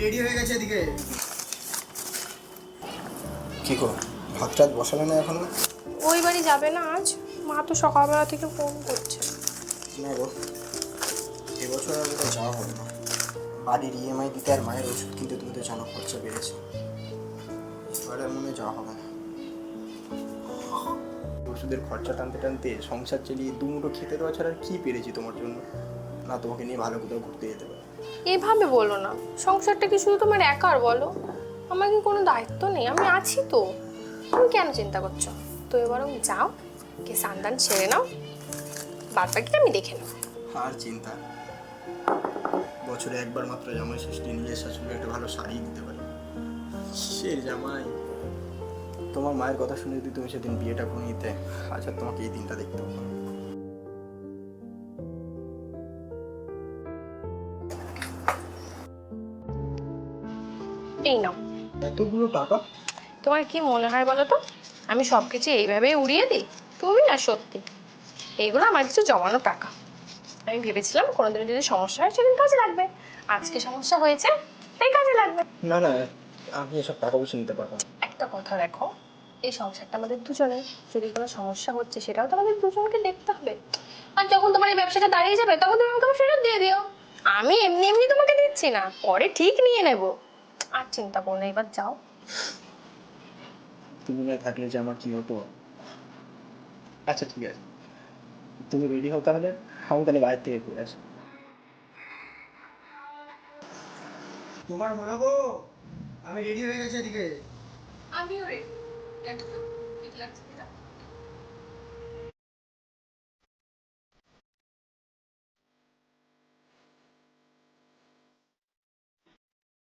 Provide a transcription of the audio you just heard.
Ready হয়ে গেছে এদিকে। কি গো, ভাত টাত বসালে না এখনো? ওই বাড়ি যাবে না আজ? মা তো সকালবেলা থেকে ফোন করছে। না গো, এবছর আর কোথাও যাওয়া হবে না। বাড়ির ইএমআই দিতে আর মায়ের ওষুধ কিনতে তুমি তো জানো খরচা বেড়েছে। এবারে মনে হয় যাওয়া হবে না। ওষুধের খরচা টানতে টানতে সংসার চালিয়ে দুমুঠো খেতে দেওয়া ছাড়া আর কি পেরেছি তোমার জন্য? না তোমাকে নিয়ে ভালো কোথাও ঘুরতে যেতে পারে। এভাবে বলো না, সংসারটা কি শুধু তোমার একার বলো? আমার কি কোনো দায়িত্ব নেই? আমি আছি তো। তুমি কেন চিন্তা করছো? তো এবার যাও, কে সান্দান ছেড়ে নাও, বাদ বাকি আমি দেখে নেব। আর চিন্তা, বছরে একবার মাত্র জামাই ষষ্ঠী, নিজের শাশুড়ি একটা ভালো শাড়ি দিতে পারে। কিসের জামাই? তোমার মায়ের কথা শুনে যদি তুমি সেদিন বিয়েটা করে নিতে, আজ আর তোমাকে এই দিনটা দেখতে হতো না। এই নাও। এতগুলো টাকা? তোমার কি মনে হয় বলো তো আমি সব কিছু এইভাবেই উড়িয়ে দিই? তুমি না সত্যি, এইগুলো আমার কিছু জমানো টাকা। আমি ভেবেছিলাম কোনোদিন যদি সমস্যা হয় সেদিন কাজে লাগবে। আজকে সমস্যা হয়েছে, তাই কাজে লাগবে। না না, আমি এসব টাকা পয়সা নিতে পারবো না। একটা কথা দেখো, এই সংসারটা আমাদের দুজনের। যদি কোনো সমস্যা হচ্ছে সেটাও তো আমাদের দুজনকে দেখতে হবে। আর যখন তোমার এই ব্যবসাটা দাঁড়িয়ে যাবে তখন তুমি আমাকে ফেরত দিয়ে দিও। আমি এমনি এমনি তোমাকে দিচ্ছি না, পরে ঠিক নিয়ে নেব। আর চিন্তা করো না, এবার যাও। তুমি না থাকলে যে আমার কি হতো। আচ্ছা ঠিক আছে, তুমি রেডি হও তাহলে, আমি তাহলে বাইরে থেকে ঘুরে আসি। তোমার হলো গো, আমি রেডি হয়ে গেছি এদিকে। আমিও রেডি।